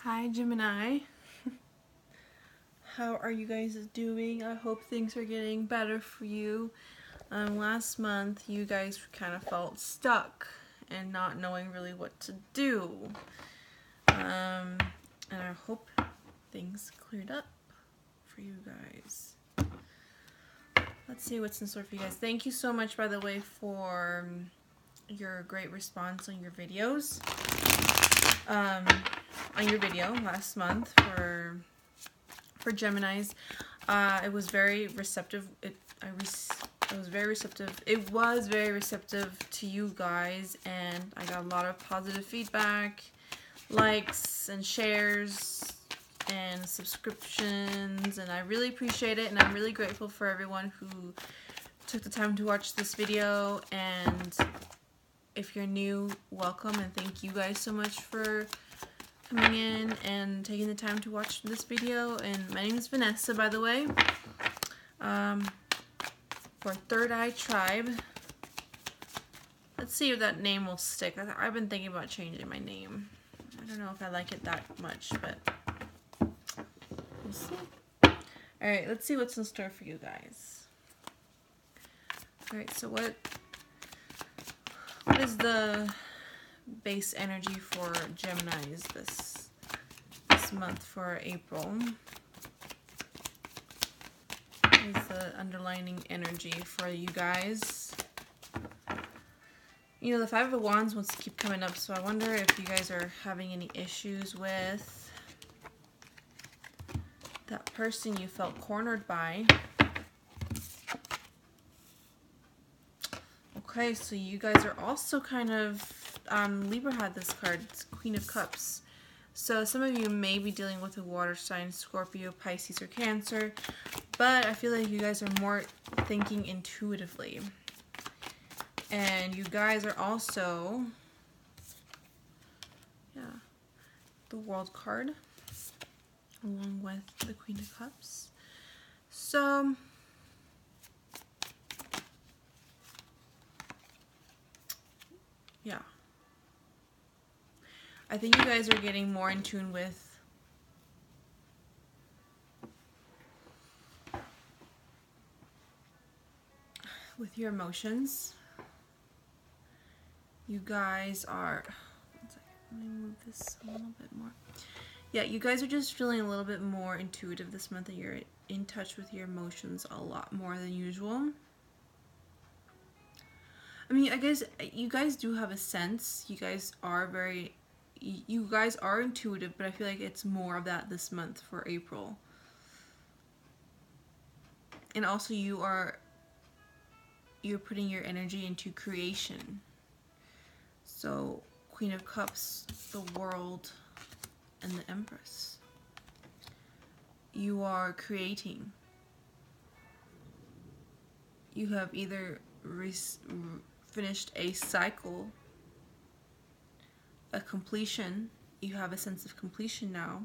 Hi Gemini. How are you guys doing? I hope things are getting better for you. Last month you guys kind of felt stuck and not knowing really what to do. And I hope things cleared up for you guys. Let's see what's in store for you guys. Thank you so much, by the way, for your great response on your videos. On your video last month for Geminis. It was very receptive. It was very receptive. It was very receptive to you guys, and I got a lot of positive feedback, likes and shares and subscriptions, and I really appreciate it, and I'm really grateful for everyone who took the time to watch this video. And if you're new, welcome, and thank you guys so much for coming in and taking the time to watch this video. And my name is Vanessa, by the way, for Third Eye Tribe. Let's see if that name will stick. I've been thinking about changing my name. I don't know if I like it that much, but we'll see. Alright, let's see what's in store for you guys. Alright, so what is the base energy for Geminis this month for April? What is the underlining energy for you guys? You know, the Five of Wands wants to keep coming up, so I wonder if you guys are having any issues with that person you felt cornered by. Okay, so you guys are also kind of, Libra had this card, it's Queen of Cups. So some of you may be dealing with a water sign, Scorpio, Pisces, or Cancer, but I feel like you guys are more thinking intuitively. And you guys are also, the World card, along with the Queen of Cups. So yeah, I think you guys are getting more in tune with your emotions. You guys are, one second, let me move this a little bit more. Yeah, you guys are just feeling a little bit more intuitive this month, and you're in touch with your emotions a lot more than usual. I mean, I guess you guys do have a sense. You guys are intuitive, but I feel like it's more of that this month for April. And also you're putting your energy into creation. So Queen of Cups, the World, and the Empress. You are creating. You have either finished a cycle, a completion. You have a sense of completion now,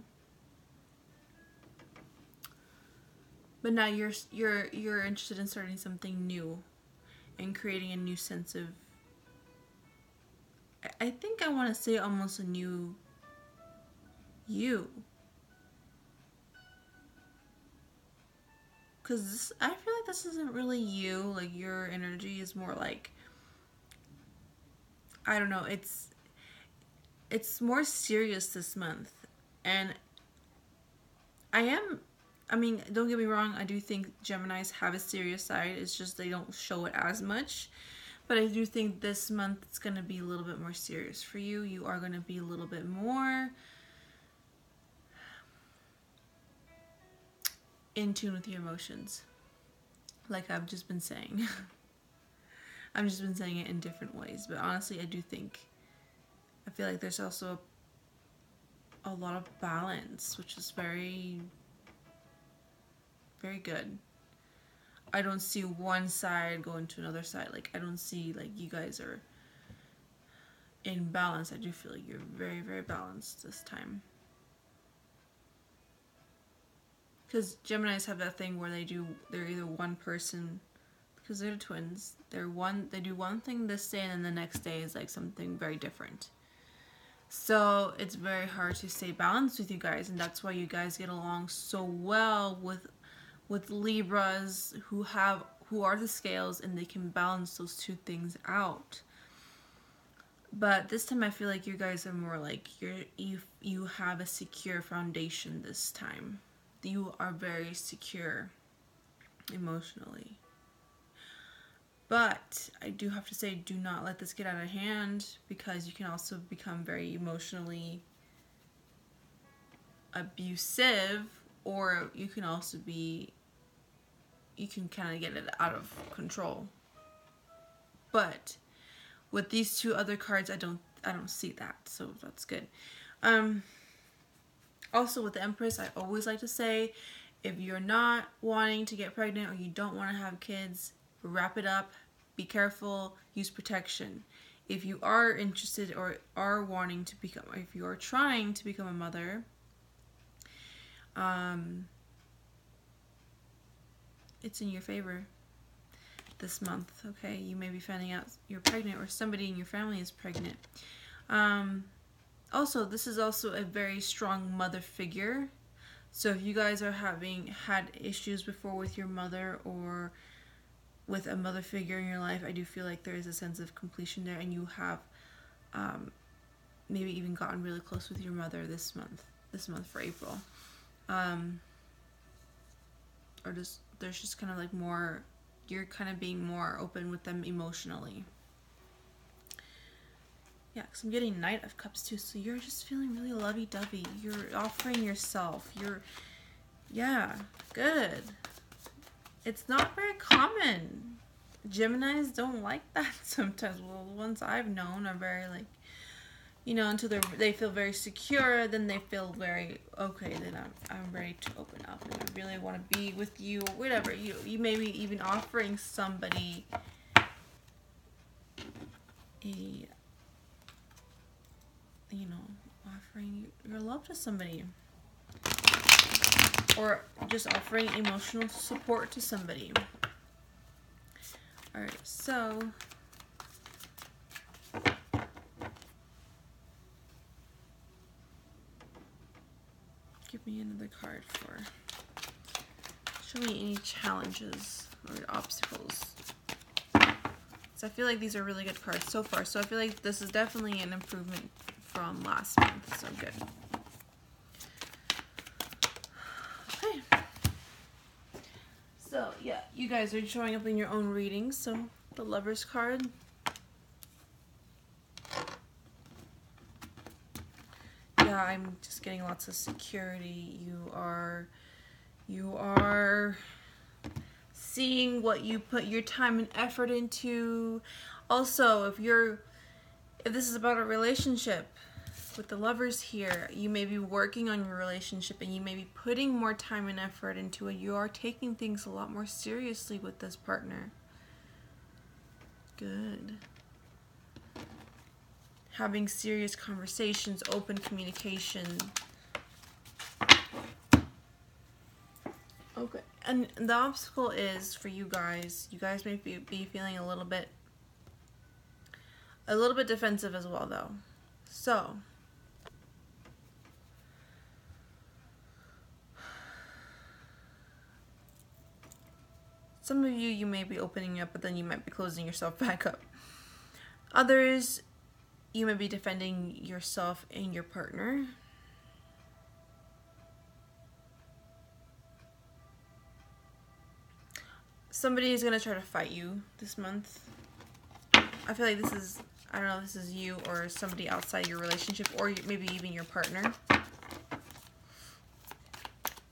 but now you're interested in starting something new and creating a new sense of, I think I want to say almost a new you, because I feel like this isn't really you. Like, your energy is more like, I don't know, it's more serious this month. And I mean, don't get me wrong, I do think Geminis have a serious side. It's just they don't show it as much. But I do think this month it's going to be a little bit more serious for you. You are going to be a little bit more in tune with your emotions. Like I've just been saying. I've just been saying it in different ways. But honestly, I feel like there's also a lot of balance, which is very, very good. I don't see one side going to another side. Like, I don't see, like, you guys are in balance. I do feel like you're very, very balanced this time. Because Geminis have that thing where they're either one person, because they're twins. They do one thing this day, and then the next day is like something very different. So it's very hard to stay balanced with you guys, and that's why you guys get along so well with Libras who are the scales, and they can balance those two things out. But this time I feel like you guys are more like you have a secure foundation this time. You are very secure emotionally. But I do have to say, do not let this get out of hand, because you can also become very emotionally abusive, or you can also be, you can kind of get it out of control. But with these two other cards, I don't see that, so that's good. Also with the Empress, I always like to say, if you're not wanting to get pregnant or you don't want to have kids, wrap it up, be careful, use protection. If you are interested or are wanting to become, if you are trying to become a mother, it's in your favor this month, okay? You may be finding out you're pregnant, or somebody in your family is pregnant. Also, this is also a very strong mother figure. So if you guys are had issues before with your mother or with a mother figure in your life, I do feel like there is a sense of completion there, and you have maybe even gotten really close with your mother this month for April. Or just there's just kind of like more, you're kind of being more open with them emotionally. Yeah, because I'm getting Knight of Cups too, so you're just feeling really lovey-dovey. You're offering yourself. Yeah, good. It's not very common. Geminis don't like that sometimes. Well, the ones I've known are very like, until they feel very secure, then they feel very, okay, then I'm ready to open up, and I really want to be with you, or whatever. You may be even offering somebody offering your love to somebody, or just offering emotional support to somebody. Alright, so give me another card for, show me any challenges or obstacles. So I feel like these are really good cards so far. So I feel like this is definitely an improvement from last month. So good. Okay. So yeah, you guys are showing up in your own readings. So the Lover's card. Yeah, I'm just getting lots of security. You are seeing what you put your time and effort into. Also, if this is about a relationship with the Lovers here, you may be working on your relationship, and you may be putting more time and effort into it. You are taking things a lot more seriously with this partner. Good. Having serious conversations, open communication. Okay. And the obstacle is for you guys may be feeling a little bit defensive as well, though. So some of you may be opening up, but then you might be closing yourself back up. Others, you may be defending yourself and your partner. Somebody is going to try to fight you this month. I feel like this is, I don't know if this is you or somebody outside your relationship, or maybe even your partner.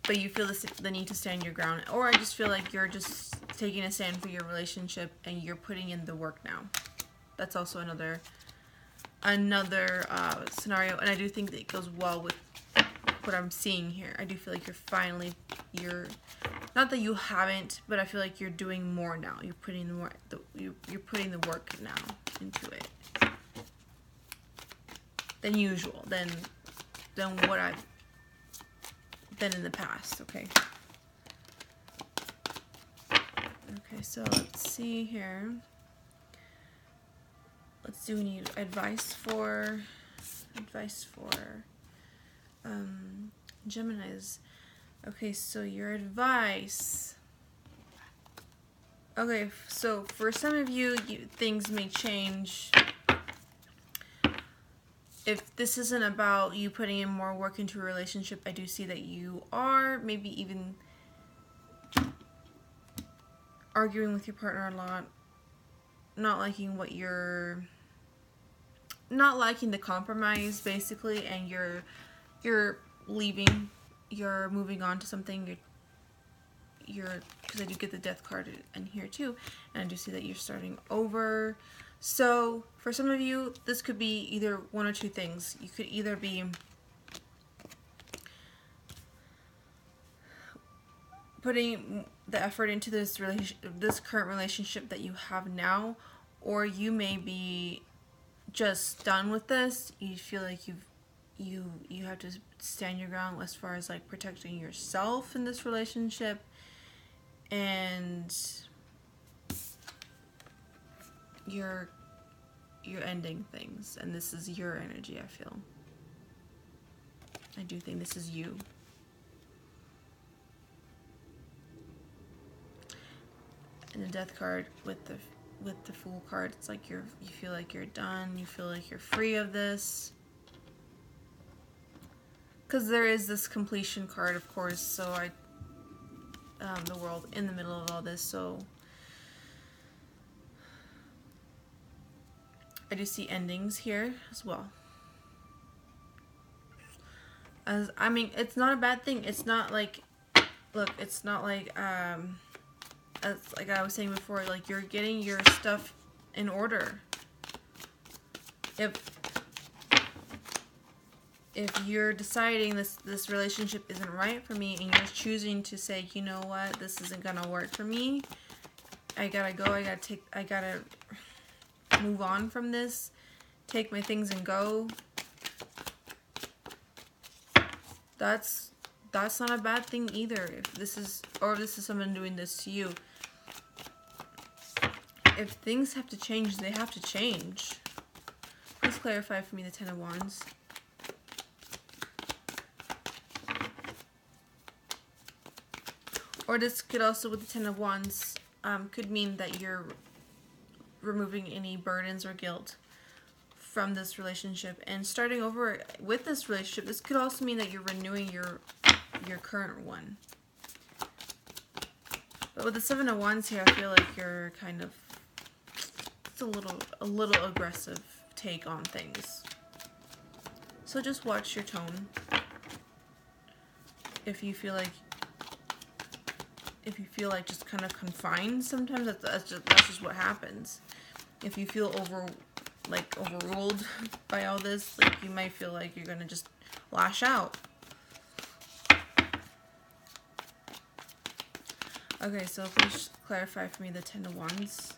But you feel the need to stand your ground. Or I just feel like you're just taking a stand for your relationship, and you're putting in the work now. That's also another scenario. And I do think that it goes well with what I'm seeing here. I do feel like you're not that you haven't, but I feel like you're doing more now. You're putting you're putting the work now into it than usual, than what I've done in the past. Okay, so let's see here. Let's do, we need advice for advice for Geminis. Okay, so your advice. Okay, so for some of you, things may change. If this isn't about you putting in more work into a relationship, I do see that you are maybe even arguing with your partner a lot, not liking the compromise basically, and you're leaving, you're moving on to something. You're because I do get the death card in here too, and I do see that you're starting over. So for some of you, this could be either one or two things. You could either be putting the effort into this current relationship that you have now, or you may be just done with this. You feel like you have to stand your ground as far as like protecting yourself in this relationship, and you're ending things, and this is your energy. I do think this is you. And the death card with the Fool card, it's like you feel like you're done. You feel like you're free of this. Because there is this completion card, of course, so the world in the middle of all this, so I do see endings here as well. I mean, it's not a bad thing. It's not like, look, it's not like, as like I was saying before, like you're getting your stuff in order. If you're deciding this relationship isn't right for me, and you're choosing to say, you know what, this isn't gonna work for me, I gotta go, I gotta move on from this, take my things and go, that's not a bad thing either. If this is someone doing this to you, if things have to change, they have to change. Please clarify for me the Ten of Wands. Or this could also, with the Ten of Wands, could mean that you're removing any burdens or guilt from this relationship and starting over with this relationship. This could also mean that you're renewing your current one. But with the Seven of Wands here, I feel like you're kind of, it's a little aggressive take on things. So just watch your tone. If you feel like just kind of confined, sometimes that's just what happens. If you feel overruled by all this, like you might feel like you're gonna just lash out. Okay, so please clarify for me the Ten of Wands.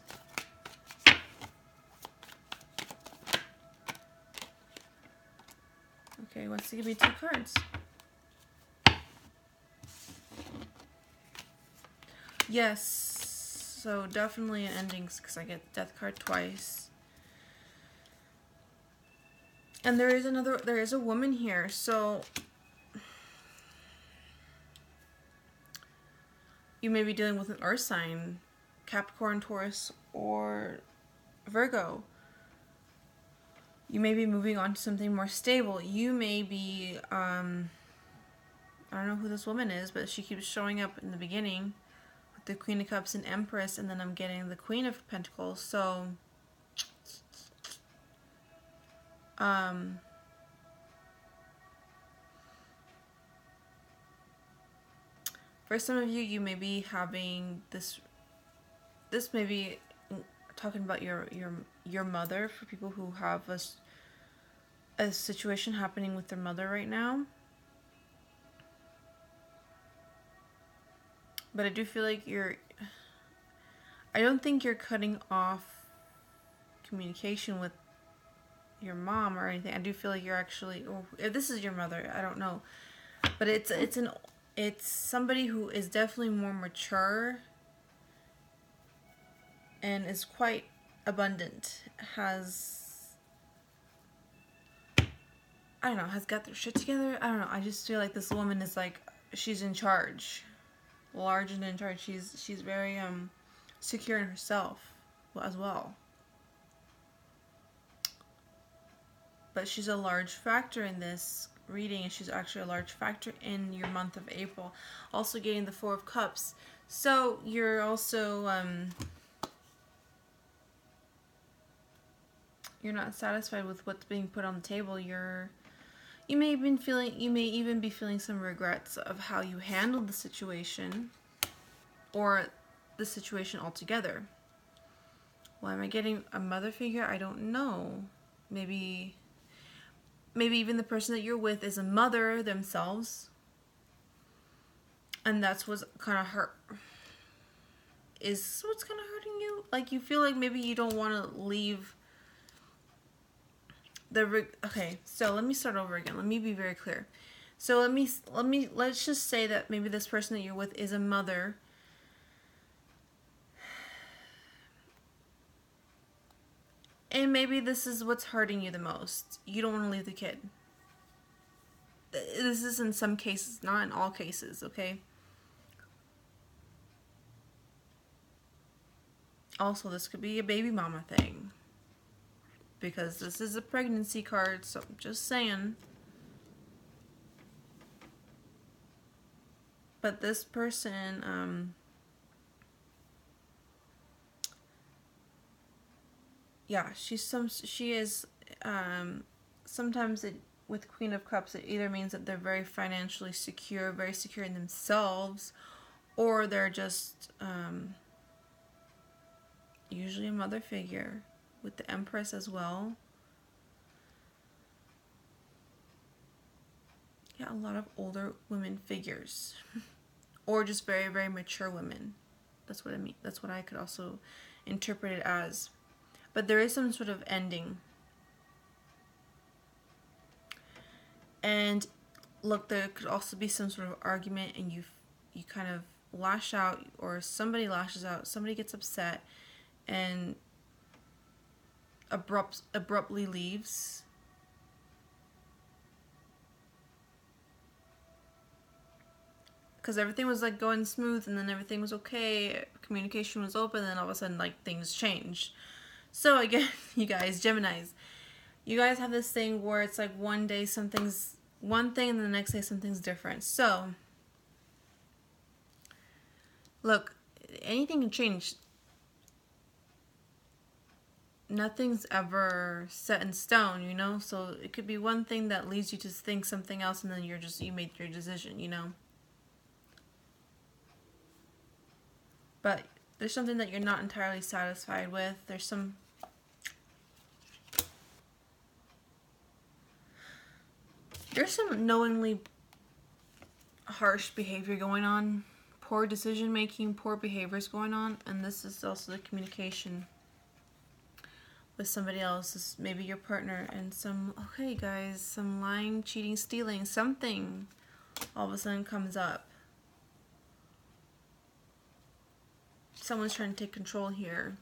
Okay, wants to give me two cards. Yes, so definitely an endings, because I get the Death card twice. And there is a woman here, so you may be dealing with an earth sign, Capricorn, Taurus, or Virgo. You may be moving on to something more stable. You may be, I don't know who this woman is, but she keeps showing up in the beginning with the Queen of Cups and Empress, and then I'm getting the Queen of Pentacles. So, for some of you, you may be having this may be talking about your mother, for people who have a situation happening with their mother right now. But I do feel like I don't think you're cutting off communication with your mom or anything. I do feel like you're actually, or if this is your mother, I don't know. But it's somebody who is definitely more mature and is quite abundant, has I don't know, has got their shit together. I don't know. I just feel like this woman is like, she's in charge. Large and in charge. She's very secure in herself as well. But she's a large factor in this reading, and she's actually a large factor in your month of April. Also getting the Four of Cups. So you're also you're not satisfied with what's being put on the table. You may even be feeling some regrets of how you handled the situation, or the situation altogether. Why am I getting a mother figure? I don't know. Maybe even the person that you're with is a mother themselves, and that's what's kind of hurt. Is what's kind of hurting you? Like, you feel like maybe you don't want to leave the okay, so let me start over again. Let me be very clear. So let's just say that maybe this person that you're with is a mother. And maybe this is what's hurting you the most. You don't want to leave the kid. This is in some cases, not in all cases, okay? Also, this could be a baby mama thing, because this is a pregnancy card, so I'm just saying. But this person, yeah, she is, sometimes with Queen of Cups, it either means that they're very financially secure, very secure in themselves, or they're just, usually a mother figure, with the Empress as well. Yeah, a lot of older women figures. Or just very, very mature women. That's what I mean. That's what I could also interpret it as. But there is some sort of ending. And look, there could also be some sort of argument, and you kind of lash out, or somebody lashes out, somebody gets upset and abruptly leaves. Because everything was like going smooth, and then everything was okay, communication was open, and then all of a sudden like things changed. So again, you guys, Geminis, you guys have this thing where it's like one day something's one thing and the next day something's different. So look, anything can change. Nothing's ever set in stone, you know? So it could be one thing that leads you to think something else, and then you made your decision, you know? But there's something that you're not entirely satisfied with. There's some knowingly harsh behavior going on, poor decision making, poor behaviors going on, and this is also the communication with somebody else, maybe your partner, and some lying, cheating, stealing, something all of a sudden comes up. Someone's trying to take control here.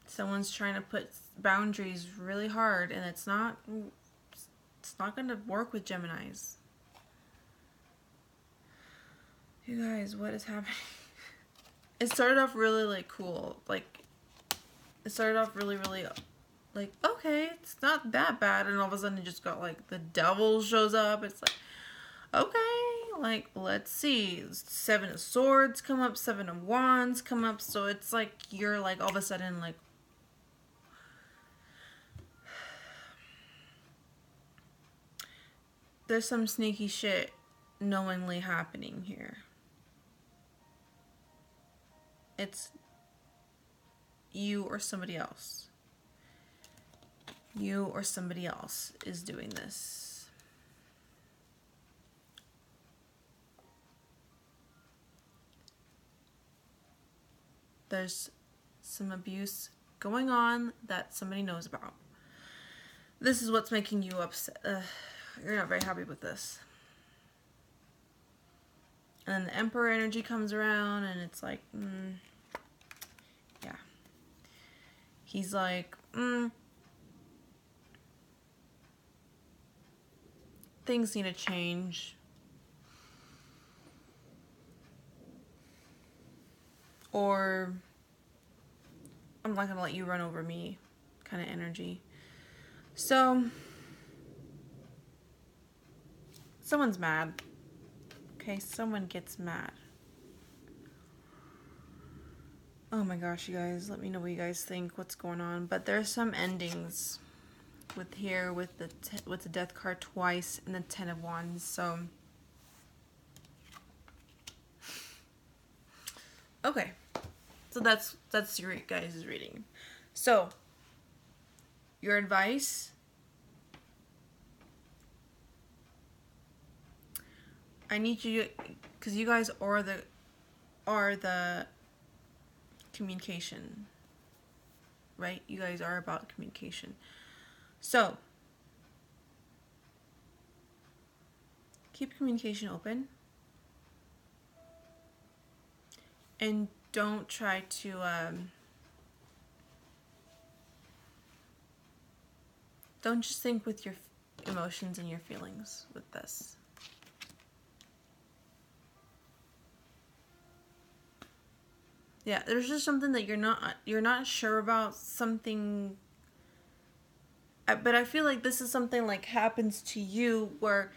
Someone's trying to put boundaries really hard, and it's not going to work with Geminis. You guys, what is happening? It started off really like cool, like it started off really, really like, okay, it's not that bad, and all of a sudden it just got like the devil shows up. It's like, okay, like, let's see, 7 of Swords come up, 7 of Wands come up, so it's like you're like all of a sudden like, there's some sneaky shit knowingly happening here. It's you or somebody else. You or somebody else is doing this. There's some abuse going on that somebody knows about. This is what's making you upset. You're not very happy with this. And the Emperor energy comes around, and it's like, yeah. He's like, things need to change. Or I'm not gonna let you run over me kind of energy. So someone's mad. Okay, someone gets mad. Oh my gosh, you guys, let me know what you guys think, what's going on. But there's some endings with here with the death card twice and the 10 of Wands. So okay, so that's your guys' reading. So your advice, I need you, because you guys are the communication, right? You guys are about communication. So keep communication open and don't try to don't just think with your emotions and your feelings with this. Yeah, there's just something that you're not sure about, something, but I feel like this is something like happens to you where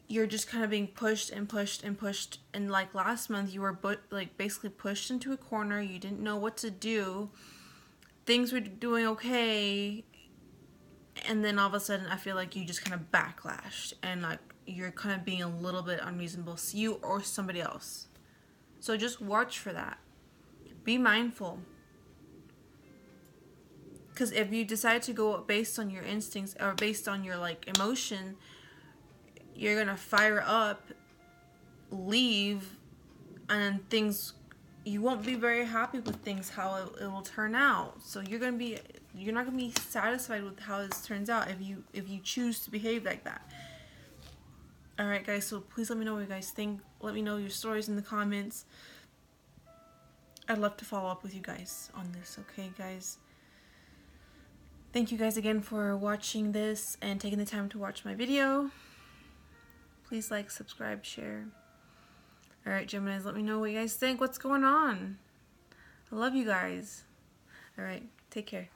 you're just kind of being pushed and pushed and pushed, and like last month you were like basically pushed into a corner. You didn't know what to do. Things were doing okay, and then all of a sudden I feel like you just kind of backlashed and like you're kind of being a little bit unreasonable, you or somebody else. So just watch for that. Be mindful. Because if you decide to go based on your instincts or based on your like emotion, you're going to fire up, leave, and then things, you won't be very happy with things, how it will turn out. So you're not going to be satisfied with how this turns out if you choose to behave like that. Alright guys, so please let me know what you guys think. Let me know your stories in the comments. I'd love to follow up with you guys on this, okay guys? Thank you guys again for watching this and taking the time to watch my video. Please like, subscribe, share. Alright, Geminis, let me know what you guys think. What's going on? I love you guys. Alright, take care.